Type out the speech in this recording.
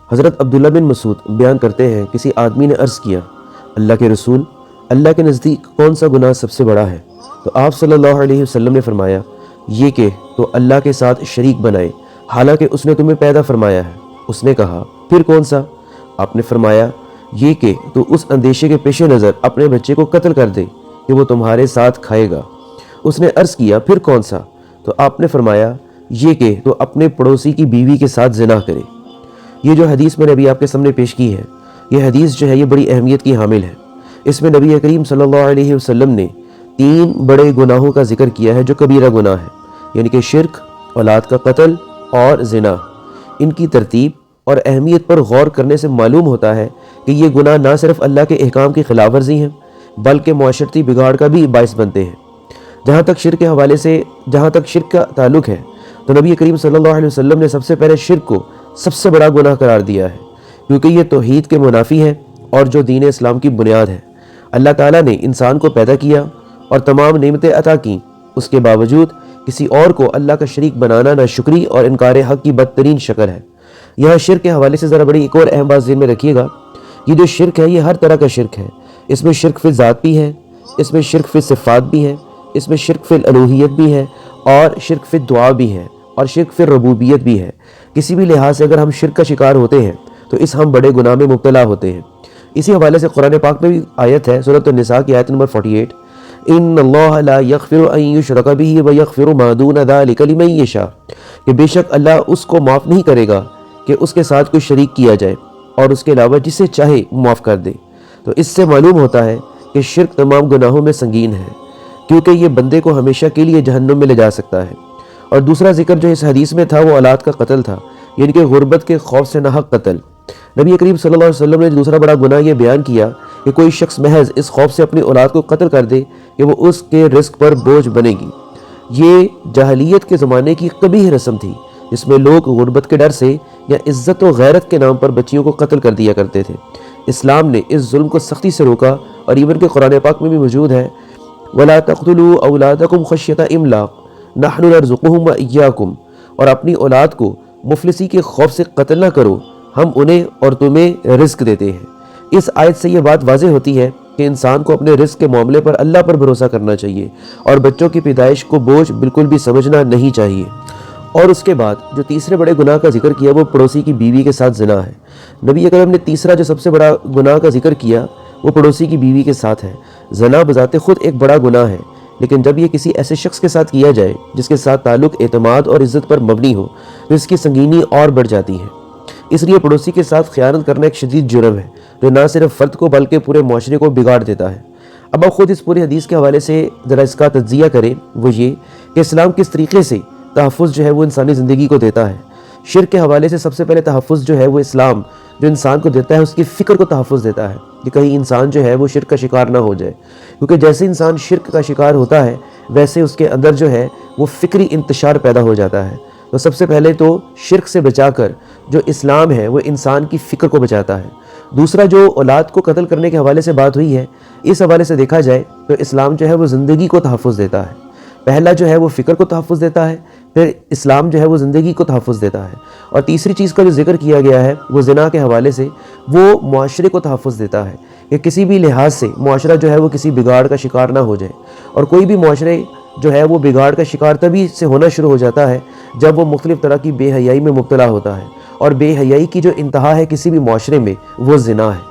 حضرت عبداللہ بن مسعود بیان کرتے ہیں کسی آدمی نے عرض کیا اللہ کے رسول، اللہ کے نزدیک کون سا گناہ سب سے بڑا ہے؟ تو آپ صلی اللہ علیہ وسلم نے فرمایا یہ کہ تو اللہ کے ساتھ شریک بنائے حالانکہ اس نے تمہیں پیدا فرمایا ہے۔ اس نے کہا پھر کون سا؟ آپ نے فرمایا یہ کہ تو اس اندیشے کے پیش نظر اپنے بچے کو قتل کر دے کہ وہ تمہارے ساتھ کھائے گا۔ اس نے عرض کیا پھر کون سا؟ تو آپ نے فرمایا یہ کہ تو اپنے پڑوسی کی بیوی کے ساتھ زنا کرے۔ یہ جو حدیث میں نے ابھی آپ کے سامنے پیش کی ہے، یہ حدیث جو ہے یہ بڑی اہمیت کی حامل ہے۔ اس میں نبی کریم صلی اللہ علیہ وسلم نے 3 بڑے گناہوں کا ذکر کیا ہے جو کبیرہ گناہ ہے، یعنی کہ شرک، اولاد کا قتل اور زنا۔ ان کی ترتیب اور اہمیت پر غور کرنے سے معلوم ہوتا ہے کہ یہ گناہ نہ صرف اللہ کے احکام کی خلاف ورزی ہیں بلکہ معاشرتی بگاڑ کا بھی باعث بنتے ہیں۔ جہاں تک شرک کا تعلق ہے تو نبی کریم صلی اللہ علیہ وسلم نے سب سے پہلے شرک کو سب سے بڑا گناہ قرار دیا ہے، کیونکہ یہ توحید کے منافی ہے اور جو دین اسلام کی بنیاد ہے۔ اللہ تعالیٰ نے انسان کو پیدا کیا اور تمام نعمتیں عطا کیں، اس کے باوجود کسی اور کو اللہ کا شریک بنانا ناشکری اور انکار حق کی بدترین شکل ہے۔ یہاں شرک کے حوالے سے ذرا بڑی ایک اور اہم بات ذہن میں رکھیے گا، یہ جو شرک ہے یہ ہر طرح کا شرک ہے۔ اس میں شرک فی ذات بھی ہے، اس میں شرک فی صفات بھی ہے، اس میں شرک فی الوہیت بھی ہے، اور شرک فی دعا بھی ہے، اور شرک فی ربوبیت بھی ہے۔ کسی بھی لحاظ سے اگر ہم شرک کا شکار ہوتے ہیں تو اس ہم بڑے گناہ میں مبتلا ہوتے ہیں۔ اسی حوالے سے قرآن پاک میں بھی آیت ہے، سورۃ النساء کی آیت نمبر 48، ان اللہ لا یغفر ان یشرک بہ ویغفر ما دون ذلک لمن یشاء، کہ بے شک اللہ اس کو معاف نہیں کرے گا کہ اس کے ساتھ کوئی شریک کیا جائے اور اس کے علاوہ جسے چاہے معاف کر دے۔ تو اس سے معلوم ہوتا ہے کہ شرک تمام گناہوں میں سنگین ہے، کیونکہ یہ بندے کو ہمیشہ کے لیے جہنم میں لے جا سکتا ہے۔ اور دوسرا ذکر جو اس حدیث میں تھا وہ اولاد کا قتل تھا، یعنی کہ غربت کے خوف سے ناحق قتل۔ نبی کریم صلی اللہ علیہ وسلم نے دوسرا بڑا گناہ یہ بیان کیا کہ کوئی شخص محض اس خوف سے اپنی اولاد کو قتل کر دے کہ وہ اس کے رزق پر بوجھ بنے گی۔ یہ جاہلیت کے زمانے کی قبیح رسم تھی جس میں لوگ غربت کے ڈر سے یا عزت و غیرت کے نام پر بچیوں کو قتل کر دیا کرتے تھے۔ اسلام نے اس ظلم کو سختی سے روکا، اور ایون کہ قرآن پاک میں بھی موجود ہے وَلَا تَقْتُلُوا أَوْلَادَكُمْ خَشْيَةَ إِمْلَاقٍ نَحْنُ نَرْزُقُهُمْ وَإِيَّاكُمْ، اور اپنی اولاد کو مفلسی کے خوف سے قتل نہ کرو، ہم انہیں اور تمہیں رزق دیتے ہیں۔ اس آیت سے یہ بات واضح ہوتی ہے کہ انسان کو اپنے رزق کے معاملے پر اللہ پر بھروسہ کرنا چاہیے اور بچوں کی پیدائش کو بوجھ بالکل بھی سمجھنا نہیں چاہیے۔ اور اس کے بعد جو تیسرے بڑے گناہ کا ذکر کیا وہ پڑوسی کی بیوی کے ساتھ زنا ہے۔ نبی اکرم نے تیسرا جو سب سے بڑا گناہ کا ذکر کیا وہ پڑوسی کی بیوی کے ساتھ ہے۔ زنا بذات خود ایک بڑا گناہ ہے، لیکن جب یہ کسی ایسے شخص کے ساتھ کیا جائے جس کے ساتھ تعلق اعتماد اور عزت پر مبنی ہو تو اس کی سنگینی اور بڑھ جاتی ہے۔ اس لیے پڑوسی کے ساتھ خیانت کرنا ایک شدید جرم ہے جو نہ صرف فرد کو بلکہ پورے معاشرے کو بگاڑ دیتا ہے۔ اب آپ خود اس پوری حدیث کے حوالے سے ذرا اس کا تجزیہ کریں، وہ یہ کہ اسلام کس طریقے سے تحفظ جو ہے وہ انسانی زندگی کو دیتا ہے۔ شرک کے حوالے سے سب سے پہلے تحفظ جو ہے وہ اسلام جو انسان کو دیتا ہے اس کی فکر کو تحفظ دیتا ہے کہ کہیں انسان جو ہے وہ شرک کا شکار نہ ہو جائے، کیونکہ جیسے انسان شرک کا شکار ہوتا ہے ویسے اس کے اندر جو ہے وہ فکری انتشار پیدا ہو جاتا ہے۔ تو سب سے پہلے تو شرک سے بچا کر جو اسلام ہے وہ انسان کی فکر کو بچاتا ہے۔ دوسرا جو اولاد کو قتل کرنے کے حوالے سے بات ہوئی ہے، اس حوالے سے دیکھا جائے تو اسلام جو ہے وہ زندگی کو تحفظ دیتا ہے۔ پہلا جو ہے وہ فکر کو تحفظ دیتا ہے، پھر اسلام جو ہے وہ زندگی کو تحفظ دیتا ہے، اور تیسری چیز کا جو ذکر کیا گیا ہے وہ زنا کے حوالے سے وہ معاشرے کو تحفظ دیتا ہے کہ کسی بھی لحاظ سے معاشرہ جو ہے وہ کسی بگاڑ کا شکار نہ ہو جائے۔ اور کوئی بھی معاشرے جو ہے وہ بگاڑ کا شکار تبھی سے ہونا شروع ہو جاتا ہے جب وہ مختلف طرح کی بے حیائی میں مبتلا ہوتا ہے، اور بے حیائی کی جو انتہا ہے کسی بھی معاشرے میں وہ زنا ہے۔